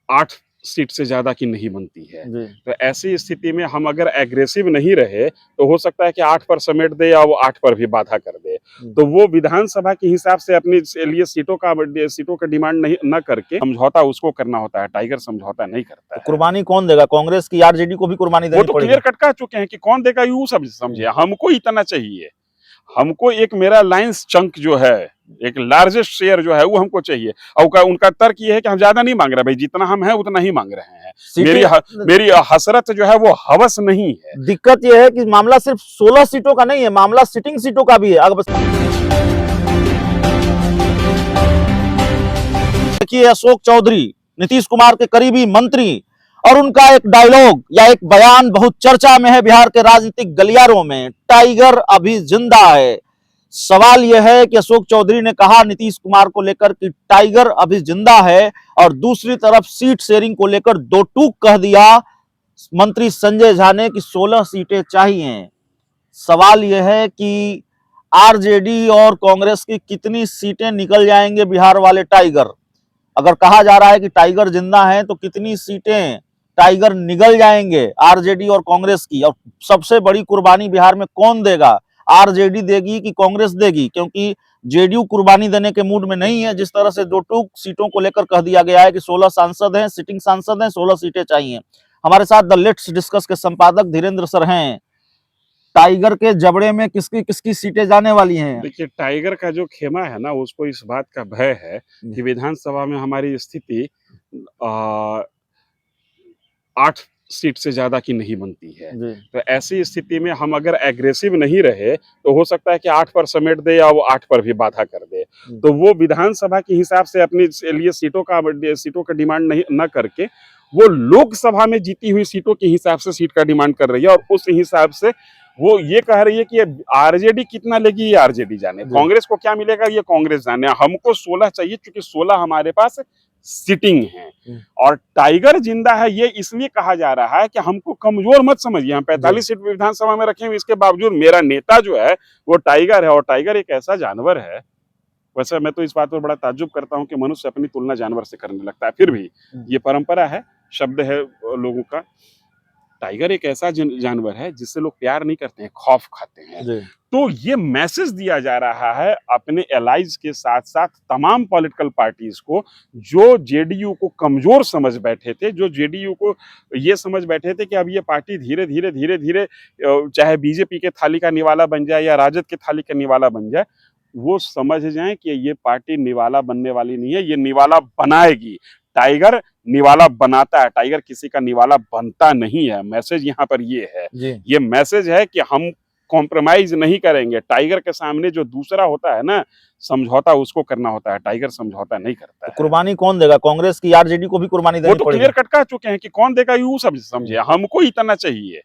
8 seat से ज़्यादा की नहीं बनती है। जी। तो ऐसी स्थिति में हम अगर एग्रेसिव नहीं रहे, तो हो सकता है कि 8 पर समेट दे या वो 8 पर भी बाधा कर दे। तो वो विधानसभा के हिसाब से अपने लिए सीटों का डिमांड नहीं न करके समझौता उसको करना होता है, टाइगर समझौता नहीं करता तो है। कुर्बानी कौन देगा? कांग्रेस की आरजेडी को भी कुर्बानी वो देनी तो पड़ेगी। क्लियर कट कह चुके हैं कि कौन देगा ये सब समझिए, हमको इतना चाहिए। हमको एक मेरा लाइन्स चंक जो है, एक लार्जेस्ट शेयर जो है वो हमको चाहिए। और उनका तर्क ये है कि हम ज्यादा नहीं मांग रहे भाई, जितना हम हैं उतना ही मांग रहे हैं। मेरी हसरत जो है वो हवस नहीं है। दिक्कत यह है कि मामला सिर्फ 16 सीटों का नहीं है, मामला सिटिंग सीटों का भी है। अब देखिए, अशोक चौधरी नीतीश कुमार के करीबी मंत्री, और उनका एक डायलॉग या एक बयान बहुत चर्चा में है बिहार के राजनीतिक गलियारों में। टाइगर अभी जिंदा है। सवाल यह है कि अशोक चौधरी ने कहा नीतीश कुमार को लेकर कि टाइगर अभी जिंदा है, और दूसरी तरफ सीट शेयरिंग को लेकर दो टूक कह दिया मंत्री संजय झा ने कि 16 सीटें चाहिए। सवाल यह है कि आरजेडी और कांग्रेस की कितनी सीटें निकल जाएंगे बिहार वाले टाइगर। अगर कहा जा रहा है कि टाइगर जिंदा है, तो कितनी सीटें टाइगर निगल जाएंगे आरजेडी और कांग्रेस की। और सबसे बड़ी कुर्बानी बिहार में कौन देगा? आरजेडी देगी कि कांग्रेस देगी? क्योंकि जेडीयू कुर्बानी देने के मूड में नहीं है। जिस तरह से दो टूक सीटों को लेकर कह दिया गया है कि 16 सांसद हैं, सिटिंग सांसद हैं, 16 सीटें चाहिए। हमारे साथ द लेट्स डिस्कस के संपादक धीरेन्द्र सर हैं। टाइगर के जबड़े में किसकी किसकी सीटें जाने वाली हैं? देखिए, टाइगर का जो खेमा है ना, उसको इस बात का भय है कि विधानसभा में हमारी स्थिति 8 सीट से ज़्यादा की नहीं बनती है। तो ऐसी स्थिति में हम अगर एग्रेसिव नहीं रहे, तो हो सकता है कि 8 पर समेट दे या वो 8 पर भी बाधा कर दे। तो वो विधानसभा के हिसाब से अपने लिए सीटों का डिमांड नहीं न करके, वो लोकसभा में जीती हुई सीटों के हिसाब से सीट का डिमांड कर रही है। और उस हिसाब से वो ये कह रही है कि आरजेडी कितना लेगी ये आरजेडी जाने, कांग्रेस को क्या मिलेगा ये कांग्रेस जाने। हमको 16 चाहिए, क्योंकि 16 हमारे पास सिटिंग है। और टाइगर जिंदा है ये इसलिए कहा जा रहा है कि हमको कमजोर मत समझिए। हम 45 सीट विधानसभा में रखे हुए, इसके बावजूद मेरा नेता जो है वो टाइगर है। और टाइगर एक ऐसा जानवर है, वैसे मैं तो इस बात पर बड़ा ताज्जुब करता हूं कि मनुष्य अपनी तुलना जानवर से करने लगता है। फिर भी ये परंपरा है, शब्द है लोगों का। टाइगर एक ऐसा जानवर है जिससे लोग प्यार नहीं करते हैं, खौफ खाते हैं। तो ये मैसेज दिया जा रहा है अपने एलाइज के साथ साथ तमाम पॉलिटिकल पार्टीज को, जो जेडीयू को कमजोर समझ बैठे थे, जो जेडीयू को ये समझ बैठे थे कि अब ये पार्टी धीरे धीरे चाहे बीजेपी के थाली का निवाला बन जाए या राजद के थाली का निवाला बन जाए, वो समझ जाएं कि ये पार्टी निवाला बनने वाली नहीं है, ये निवाला बनाएगी। टाइगर निवाला बनाता है, टाइगर किसी का निवाला बनता नहीं है। मैसेज यहाँ पर ये है, ये मैसेज है कि हम कॉम्प्रोमाइज नहीं करेंगे। टाइगर के सामने जो दूसरा होता है ना, समझौता उसको करना होता है, टाइगर समझौता नहीं करता है। कुर्बानी कौन देगा? कांग्रेस की आरजेडी को भी कुर्बानी देनी पड़ेगी। वो तो क्लियर कट कह चुके हैं कि कौन देगा ये सब समझिए, हमको इतना चाहिए।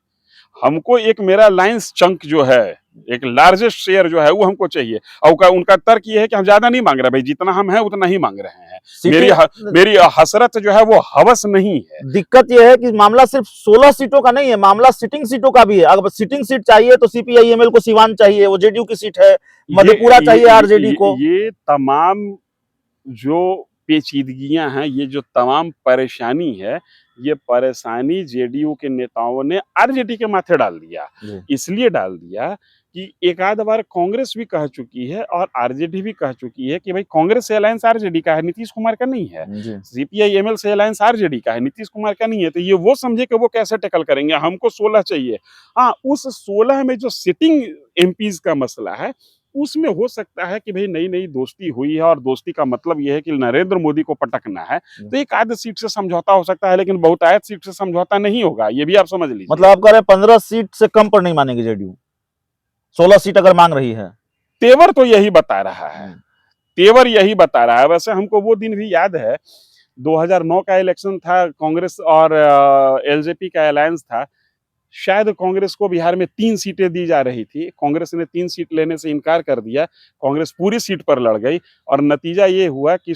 हमको एक मेरा लाइन्स चंक जो है, एक लार्जेस्ट शेयर जो है वो हमको चाहिए। और उनका तर्क ये है कि हम ज्यादा नहीं मांग रहे भाई, जितना हम हैं उतना ही मांग रहे हैं। मेरी हसरत जो है वो हवस नहीं है। दिक्कत यह है कि मामला सिर्फ 16 सीटों का नहीं है, मामला सिटिंग सीटों का भी है। अगर सिटिंग सीट चाहिए तो सीपीआईएमएल को सीवान चाहिए, वो जेडीयू की सीट है। मधेपुरा चाहिए आरजेडी को। ये तमाम जो पेचीदगियां हैं, ये जो तमाम परेशानी है, ये परेशानी जेडीयू के नेताओं ने आरजेडी के माथे डाल दिया। इसलिए डाल दिया कि एक आध बार कांग्रेस भी कह चुकी है और आरजेडी भी कह चुकी है कि भाई कांग्रेस से अलायंस आरजेडी का है, नीतीश कुमार का नहीं है। सीपीआईएमएल से अलायंस आरजेडी का है, नीतीश कुमार का नहीं है। तो ये वो समझे कि वो कैसे टैकल करेंगे, हमको 16 चाहिए। हाँ, उस 16 में जो सिटिंग एमपीज का मसला है, उसमें हो सकता है कि भाई नई नई दोस्ती हुई है, और दोस्ती का मतलब यह है कि नरेंद्र मोदी को पटकना है, तो एक आध सीट से समझौता हो सकता है, लेकिन बहुतायत सीट से समझौता नहीं होगा। ये भी आप समझ लीजिए। मतलब आप कह रहे हैं 15 सीट से कम पर नहीं मानेगी जेडीयू, 16 सीट अगर मांग रही है। तेवर तो यही बता रहा है, तेवर यही बता रहा है। वैसे हमको वो दिन भी याद है, 2009 का इलेक्शन था, कांग्रेस और एलजेपी का अलायंस था। शायद कांग्रेस को बिहार में 3 सीटें दी जा रही थी, कांग्रेस ने 3 सीट लेने से इनकार कर दिया, कांग्रेस पूरी सीट पर लड़ गई, और नतीजा ये हुआ कि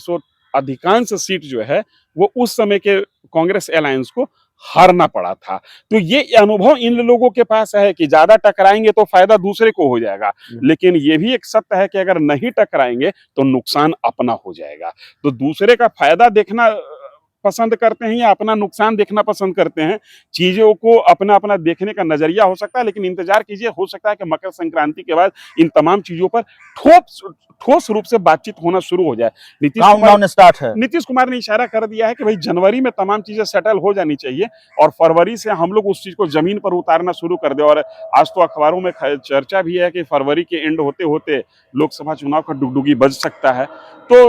अधिकांश सीट जो है वो उस समय के कांग्रेस अलायंस को हारना पड़ा था। तो ये अनुभव इन लोगों के पास है कि ज्यादा टकराएंगे तो फायदा दूसरे को हो जाएगा, लेकिन ये भी एक सत्य है कि अगर नहीं टकराएंगे तो नुकसान अपना हो जाएगा। तो दूसरे का फायदा देखना पसंद करते हैं या अपना नुकसान देखना पसंद करते हैं। चीजों को अपना अपना देखने का नजरिया हो सकता है, लेकिन इंतजार कीजिए, हो सकता है कि मकर संक्रांति के बाद इन तमाम चीजों पर ठोस रूप से बातचीत होना शुरू हो जाए। काउंटडाउन स्टार्ट है। नीतीश कुमार ने इशारा कर दिया है कि भाई जनवरी में तमाम चीजें सेटल हो जानी चाहिए और फरवरी से हम लोग उस चीज को जमीन पर उतारना शुरू कर दे। और आज तो अखबारों में चर्चा भी है कि फरवरी के एंड होते होते लोकसभा चुनाव का डुगडुगी बज सकता है। तो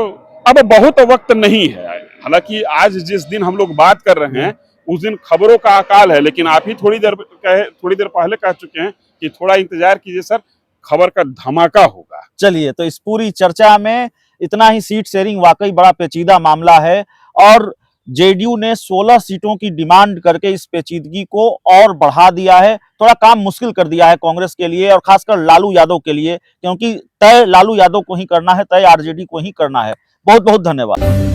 अब बहुत वक्त नहीं है। हालांकि आज जिस दिन हम लोग बात कर रहे हैं उस दिन खबरों का अकाल है, लेकिन आप ही थोड़ी देर पहले कह चुके हैं कि थोड़ा इंतजार कीजिए सर, खबर का धमाका होगा। चलिए, तो इस पूरी चर्चा में इतना ही। सीट शेयरिंग वाकई बड़ा पेचीदा मामला है और जेडीयू ने 16 सीटों की डिमांड करके इस पेचीदगी को और बढ़ा दिया है। थोड़ा काम मुश्किल कर दिया है कांग्रेस के लिए और खासकर लालू यादव के लिए, क्योंकि तय लालू यादव को ही करना है, तय आरजेडी को ही करना है। बहुत बहुत धन्यवाद।